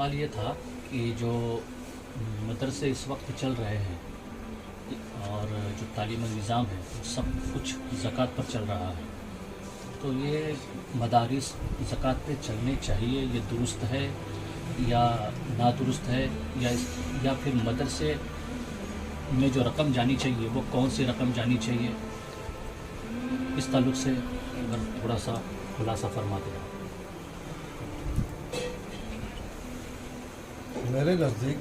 سوال یہ تھا کہ جو مدرسے اس وقت چل رہے ہیں اور جو تعلیمی نظام ہے وہ سب کچھ زکوٰۃ پر چل رہا ہے، تو یہ مدارس زکوٰۃ پہ چلنے چاہیے، یہ درست ہے یا نادرست ہے، یا پھر مدرسے میں جو رقم جانی چاہیے وہ کون سی رقم جانی چاہیے؟ اس تعلق سے اگر تھوڑا سا خلاصہ فرما دیں۔ میرے نزدیک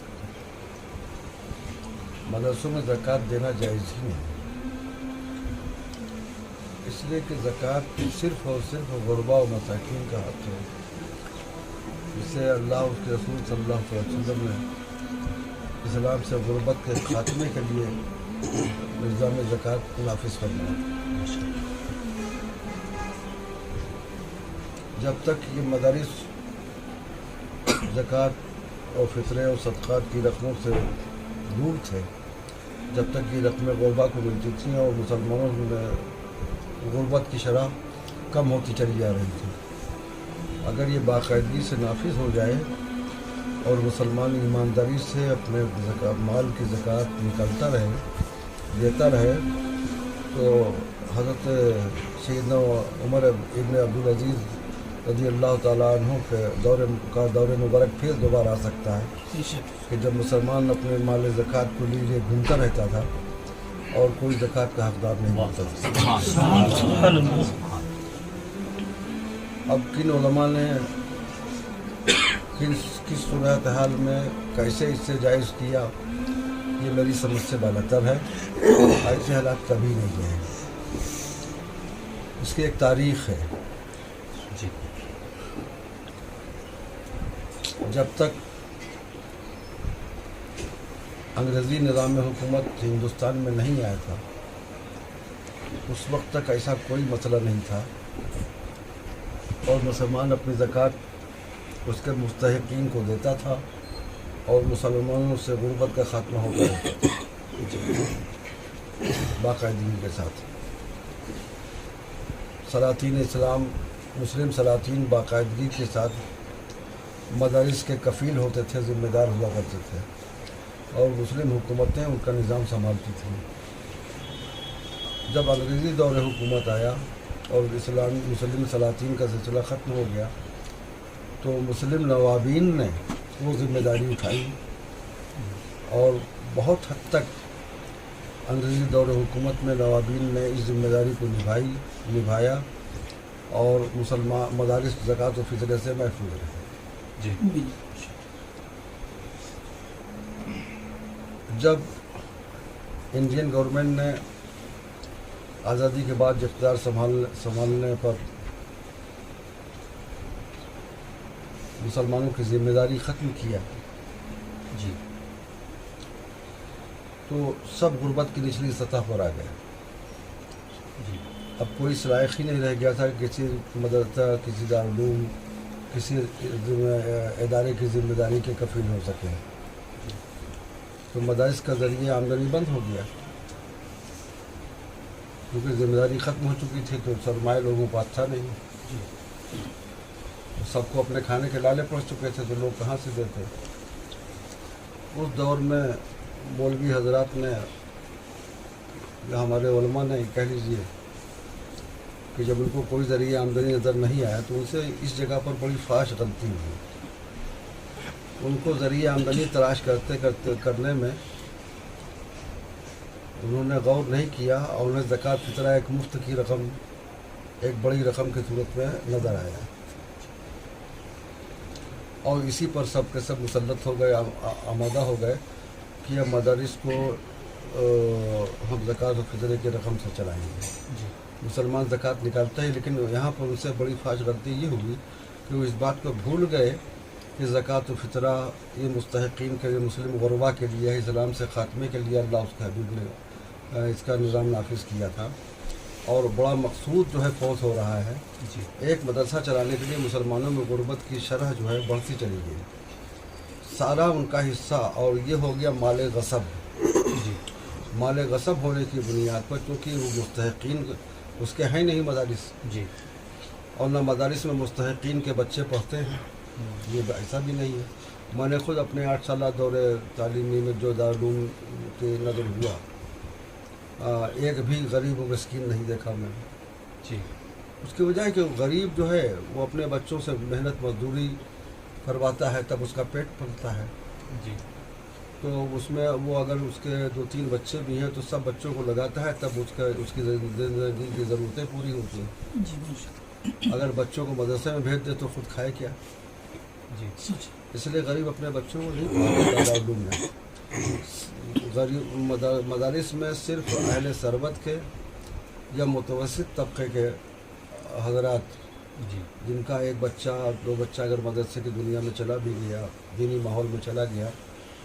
مدرسوں میں زکوٰۃ دینا جائز ہی نہیں، اس لیے کہ زکوٰۃ صرف اور صرف غربا و مساکین کا حق ہے، جسے اللہ اس کے رسول صلی اللہ علیہ وسلم نے اسلام سے غربت کے خاتمے کے لیے نظام زکوٰۃ نافذ فرمایا۔ جب تک یہ مدارس زکوٰۃ اور فطرے اور صدقات کی رقموں سے دور تھے، جب تک یہ رقمیں غربا کو ملتی تھیں اور مسلمانوں میں غربت کی شرح کم ہوتی چلی جا رہی تھی، اگر یہ باقاعدگی سے نافذ ہو جائے اور مسلمان ایمانداری سے اپنے مال کی زکوٰۃ نکالتا رہے، دیتا رہے، تو حضرت سیدنا عمر ابن عبدالعزیز رضی اللہ تعالیٰ عنہ کے دور مبارک پھر دوبارہ آ سکتا ہے کہ جب مسلمان اپنے مال زکوٰۃ کو لیے گھومتا رہتا تھا اور کوئی زکوٰۃ کا حقدار نہیں ہوتا تھا۔ اب کن علماء نے کس صورتحال میں کیسے اس سے جائز کیا، یہ میری سمجھ سے بالاتر ہے، ایسے حالات کبھی نہیں گئے، اس کی ایک تاریخ ہے۔ جب تک انگریزی نظام حکومت ہندوستان میں نہیں آیا تھا، اس وقت تک ایسا کوئی مسئلہ نہیں تھا، اور مسلمان اپنی زکوٰۃ اس کے مستحقین کو دیتا تھا اور مسلمانوں سے غربت کا خاتمہ ہوتا رہتا تھا باقاعدگی کے ساتھ۔ سلاطین اسلام، مسلم سلاطین باقاعدگی کے ساتھ مدارس کے کفیل ہوتے تھے، ذمہ دار ہوا کرتے تھے، اور مسلم حکومتیں ان کا نظام سنبھالتی تھیں۔ جب انگریزی دور حکومت آیا اور مسلم سلاطین کا سلسلہ ختم ہو گیا، تو مسلم نوابین نے وہ ذمہ داری اٹھائی، اور بہت حد تک انگریزی دور حکومت میں نوابین نے اس ذمہ داری کو نبھایا، اور مسلمان مدارس زکوٰۃ و فطرے سے محفوظ رہے۔ جب انڈین گورنمنٹ نے آزادی کے بعد اقتدار سنبھالنے پر مسلمانوں کی ذمہ داری ختم کیا، تو سب غربت کی نچلی سطح پر آ گئے۔ اب کوئی لائق ہی نہیں رہ گیا تھا کہ کسی مدرسہ، کسی دارالعلوم، کسی ادارے کی ذمہ داری کے کفیل ہو سکے، تو مدارس کا ذریعہ آمدنی بند ہو گیا، کیونکہ ذمہ داری ختم ہو چکی تھی، تو سرمایہ لوگوں کو اچھا نہیں، سب کو اپنے کھانے کے لالے پڑ چکے تھے، تو لوگ کہاں سے دیتے۔ اس دور میں مولوی حضرات نے، ہمارے علماء نے کہہ لیجیے کہ جب ان کو کوئی ذریعہ آمدنی نظر نہیں آیا، تو ان سے اس جگہ پر بڑی فاحش غلطی ہوئی۔ ان کو ذریعہ آمدنی تلاش کرنے میں انہوں نے غور نہیں کیا، اور انہیں زکوٰۃ فطرہ ایک مفت کی رقم، ایک بڑی رقم کی صورت میں نظر آیا، اور اسی پر سب کے سب مسلط ہو گئے، آمادہ ہو گئے کہ اب مدارس کو ہم زکوٰۃ و فطرے کی رقم سے چلائیں گے۔ مسلمان زکوٰۃ نکالتا ہے، لیکن یہاں پر ان سے بڑی فاحش غلطی یہ ہوئی کہ وہ اس بات کو بھول گئے کہ زکوٰۃ و فطرہ یہ مستحقین کے لیے، مسلم غربا کے لیے، اسلام سے خاتمے کے لیے اللہ اس کے حبیب نے اس کا نظام نافذ کیا تھا، اور بڑا مقصود جو ہے فوت ہو رہا ہے۔ ایک مدرسہ چلانے کے لیے مسلمانوں میں غربت کی شرح جو ہے بڑھتی چلی گئی، سارا ان کا حصہ، اور یہ ہو گیا مال غصب۔ مال غصب ہونے کی بنیاد پر، کیونکہ وہ مستحقین اس کے ہیں نہیں مدارس، اور نہ مدارس میں مستحقین کے بچے پڑھتے ہیں، یہ ایسا بھی نہیں ہے، میں نے خود اپنے 8 سالہ دور تعلیمی میں جو دارالعلوم کے نظر ہوا، ایک بھی غریب و مسکین نہیں دیکھا میں نے۔ جی اس کی وجہ ہے کہ غریب جو ہے وہ اپنے بچوں سے محنت مزدوری کرواتا ہے، تب اس کا پیٹ پلتا ہے۔ جی تو اس میں وہ اگر اس کے 2-3 بچے بھی ہیں تو سب بچوں کو لگاتا ہے، تب اس کی زندگی کی ضرورتیں پوری ہوتی ہیں۔ جی اگر بچوں کو مدرسے میں بھیج دے تو خود کھائے کیا؟ جی اس لیے غریب اپنے بچوں کو نہیں پڑھاتا دارالعلوم میں۔ غریب مدارس میں صرف اہل ثروت کے یا متوسط طبقے کے حضرات، جی جن کا ایک بچہ 2 بچہ اگر مدرسے کی دنیا میں چلا بھی گیا، دینی ماحول میں چلا گیا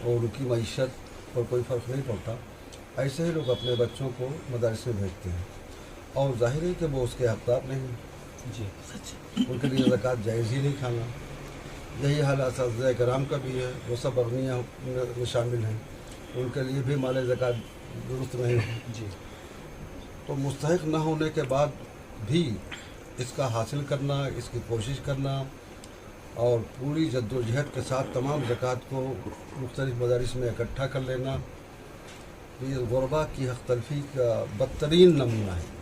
اور ان کی معیشت پر کوئی فرق نہیں پڑتا، ایسے ہی لوگ اپنے بچوں کو مدارس میں بھیجتے ہیں، اور ظاہر ہے کہ وہ اس کے حقدار نہیں ہیں۔ جی ان کے لیے زکوٰۃ جائز ہی نہیں کھانا۔ یہی حال اساتذہ کرام کا بھی ہے، وہ سب اغنیاء میں شامل ہیں، ان کے لیے بھی مال زکوٰۃ درست نہیں ہے۔ جی تو مستحق نہ ہونے کے بعد بھی اس کا حاصل کرنا، اس کی کوشش کرنا اور پوری جد و جہد کے ساتھ تمام زکوٰۃ کو مختلف مدارس میں اکٹھا کر لینا، یہ غربا کی حق تلفی کا بدترین نمونہ ہے۔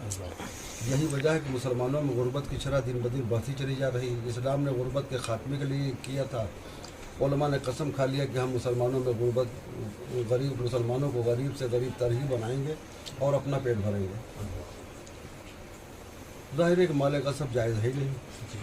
اللہ یہی وجہ ہے کہ مسلمانوں میں غربت کی شرح دن بدن بڑھتی چلی جا رہی ہے۔ اسلام نے غربت کے خاتمے کے لیے کیا تھا، علماء نے قسم کھا لیا کہ ہم مسلمانوں میں مسلمانوں کو غریب سے غریب تر ہی بنائیں گے اور اپنا پیٹ بھریں گے۔ ظاہر ہے کہ مال غصب جائز ہے ہی نہیں۔ جی